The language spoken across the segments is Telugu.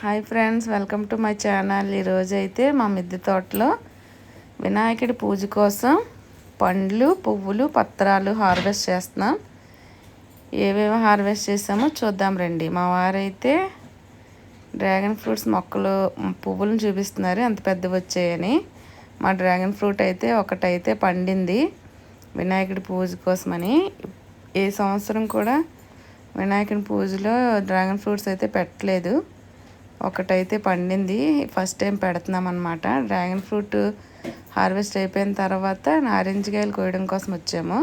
Hi friends, welcome to my channel. ఈరోజు అయితే మా మిద్దె తోటలో వినాయకుడి పూజ కోసం పండ్లు, పువ్వులు, పత్రాలు హార్వెస్ట్ చేస్తున్నాం. ఏవేవి హార్వెస్ట్ చేసామో చూద్దాం రండి. మా వారైతే డ్రాగన్ ఫ్రూట్స్ మొక్కలు పువ్వులను చూపిస్తున్నారు, ఎంత పెద్దవి వచ్చాయని. మా డ్రాగన్ ఫ్రూట్ అయితే ఒకటైతే పండింది వినాయకుడి పూజ కోసమని. ఏ సంవత్సరం కూడా వినాయకుడి పూజలో డ్రాగన్ ఫ్రూట్స్ అయితే పెట్టలేదు. ఒకటైతే పండింది, ఫస్ట్ టైం పెడుతున్నాం అనమాట. డ్రాగన్ ఫ్రూట్ హార్వెస్ట్ అయిపోయిన తర్వాత నారింజకాయలు కోయడం కోసం వచ్చాము.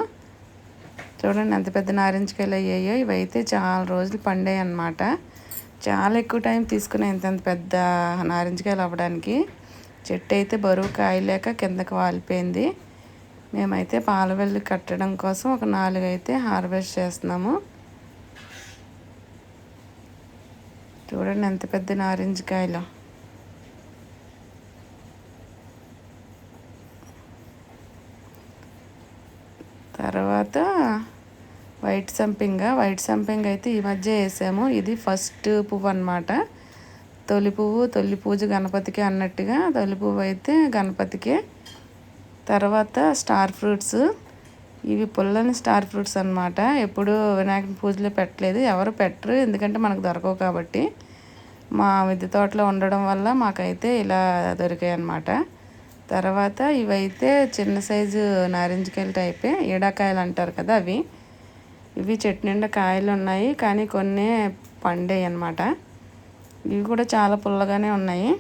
చూడండి ఎంత పెద్ద నారింజకాయలు అయ్యాయో. ఇవైతే చాలా రోజులు పండాయి అన్నమాట. చాలా ఎక్కువ టైం తీసుకున్నాయి ఇంత పెద్ద నారింజకాయలు అవ్వడానికి. చెట్టు అయితే బరువు కాయలేక కిందకి వాలిపోయింది. మేమైతే పాలవెల్లి కట్టడం కోసం ఒక 4 అయితే హార్వెస్ట్ చేస్తున్నాము. చూడండి ఎంత పెద్ద నారింజకాయలు. తర్వాత వైట్ సంపింగ అయితే ఈ మధ్య వేసాము. ఇది ఫస్ట్ పువ్వు అన్నమాట. తొలి పువ్వు, తొలి పూజ గణపతికి అన్నట్టుగా తొలి పువ్వు అయితే గణపతికి. తర్వాత స్టార్ ఫ్రూట్స్, ఇవి పుల్లని స్టార్ ఫ్రూట్స్ అన్నమాట. ఎప్పుడు వినాయకుడి పూజలో పెట్టలేదు, ఎవరు పెట్టరు, ఎందుకంటే మనకు దొరకవు కాబట్టి. మా మిద్దె తోటలో ఉండడం వల్ల మాకైతే ఇలా దొరికాయి అన్నమాట. తర్వాత ఇవైతే చిన్న సైజు నారింజకాయలు టైపే, ఈడాకాయలు అంటారు కదా అవి. ఇవి చెట్టు నిండా కాయలు ఉన్నాయి, కానీ కొన్ని పండాయి అన్నమాట. ఇవి కూడా చాలా పుల్లగానే ఉన్నాయి.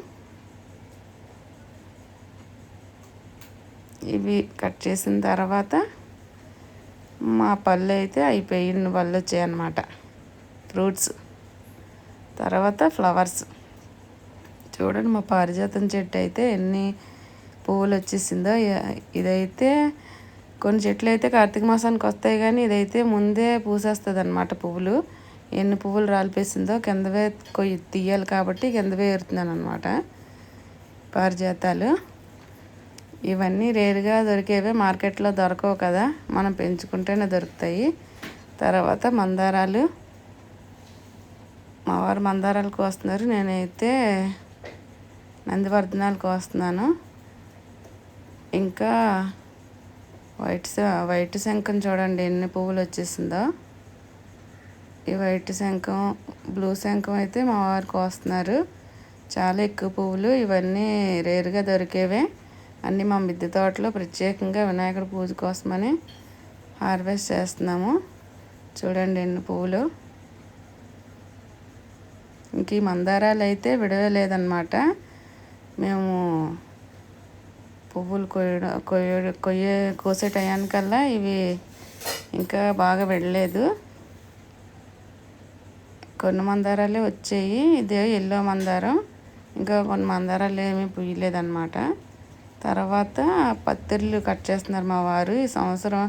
ఇవి కట్ చేసిన తర్వాత మా పళ్ళు అయితే అయిపోయి పళ్ళు వచ్చాయి అన్నమాట, ఫ్రూట్స్. తర్వాత ఫ్లవర్స్. చూడండి మా పారిజాతం చెట్టు అయితే ఎన్ని పువ్వులు వచ్చేసిందో. ఇదైతే కొన్ని చెట్లు అయితే కార్తీక మాసానికి వస్తాయి, కానీ ఇదైతే ముందే పూసేస్తుంది అన్నమాట పువ్వులు. ఎన్ని పువ్వులు రాలిపేసిందో. కిందవే తీయాలి కాబట్టి కిందవే ఏరుతున్నాను అనమాట పారిజాతాలు. ఇవన్నీ రేరుగా దొరికేవే, మార్కెట్లో దొరకవు కదా, మనం పెంచుకుంటేనే దొరుకుతాయి. తర్వాత మందారాలు. మా వారు మందారాలు కోస్తున్నారు, నేనైతే నందివర్ధనాలు కోస్తున్నాను. ఇంకా వైట్ శంఖం చూడండి ఎన్ని పువ్వులు వచ్చేసిందో. ఈ వైట్ శంఖం, బ్లూ శంఖం అయితే మా వారు కోస్తున్నారు. చాలా ఎక్కువ పువ్వులు. ఇవన్నీ రేరుగా దొరికేవే, అన్నీ మా మిద్దె తోటలో ప్రత్యేకంగా వినాయకుడి పూజ కోసమని హార్వెస్ట్ చేస్తున్నాము. చూడండి ఎన్ని పువ్వులు. ఇంక ఈ మందారాలు అయితే విడవలేదన్నమాట. మేము పువ్వులు కోసే టయానికల్లా ఇవి ఇంకా బాగా వెళ్ళలేదు. కొన్ని మందారాలే వచ్చాయి, ఇదే ఎల్లో మందారం. ఇంకా కొన్ని మందారాలు ఏమీ పూయలేదన్నమాట. తర్వాత పత్తిర్లు కట్ చేస్తున్నారు మా వారు. ఈ సంవత్సరం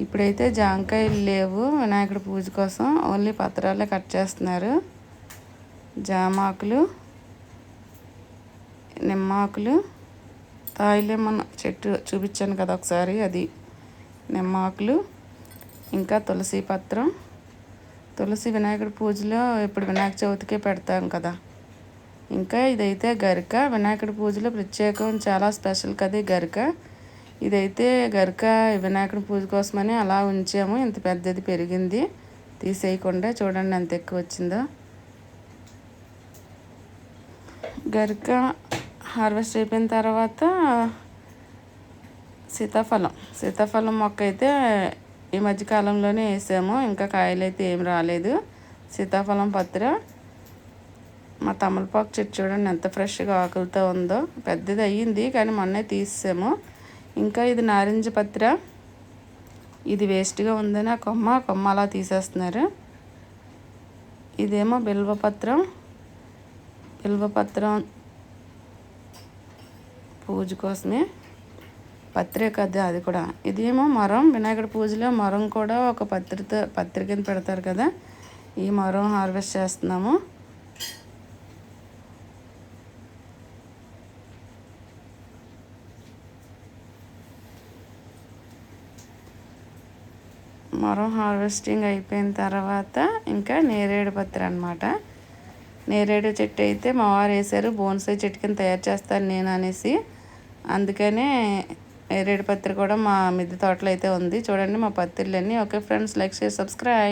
ఇప్పుడైతే జాంకాయలు లేవు వినాయకుడి పూజ కోసం, ఓన్లీ పత్రాలే కట్ చేస్తున్నారు. జామాకులు, నిమ్మాకులు, తాయిలేమన్న చెట్టు చూపించాను కదా ఒకసారి, అది నిమ్మాకులు. ఇంకా తులసి పత్రం. తులసి వినాయకుడి పూజలో ఇప్పుడు వినాయక చవితికే పెడతాం కదా. ఇంకా ఇదైతే గరిక, వినాయకుడి పూజలో ప్రత్యేకం, చాలా స్పెషల్ కదా ఈ గరిక. ఇదైతే గరిక వినాయకుడి పూజ కోసమని అలా ఉంచాము. ఇంత పెద్దది పెరిగింది, తీసేయకుండా. చూడండి ఎంత ఎక్కువ వచ్చిందో. గరిక హార్వెస్ట్ అయిపోయిన తర్వాత సీతాఫలం మొక్క అయితే ఈ మధ్యకాలంలోనే వేసాము, ఇంకా కాయలు అయితే ఏం రాలేదు. సీతాఫలం పత్ర. మా తమలపాకు చెట్టు చూడండి ఎంత ఫ్రెష్గా ఆకులతో ఉందో. పెద్దది అయ్యింది కానీ మొన్నే తీసాము. ఇంకా ఇది నారింజ పత్ర. ఇది వేస్ట్గా ఉందని ఆ కొమ్మ అలా తీసేస్తున్నారు. ఇదేమో బిల్వపత్రం పూజ కోసమే, పత్రే కదా అది కూడా. ఇదేమో మరం, వినాయకుడి పూజలో మరం కూడా ఒక పత్రి కింద పెడతారు కదా, ఈ మరం హార్వెస్ట్ చేస్తున్నాము. మరం హార్వెస్టింగ్ అయిపోయిన తర్వాత ఇంకా నేరేడు పత్రి అన్నమాట. నేరేడు చెట్టు అయితే మా వారు వేశారు. బోన్సాయి చెట్టు కింద తయారు చేస్తాను నేను అనేసి, అందుకనే నేరేడు పత్రి కూడా మా మిద్దె తోటలో అయితే ఉంది. చూడండి మా పత్తిళ్ళన్నీ. Okay friends, like share subscribe.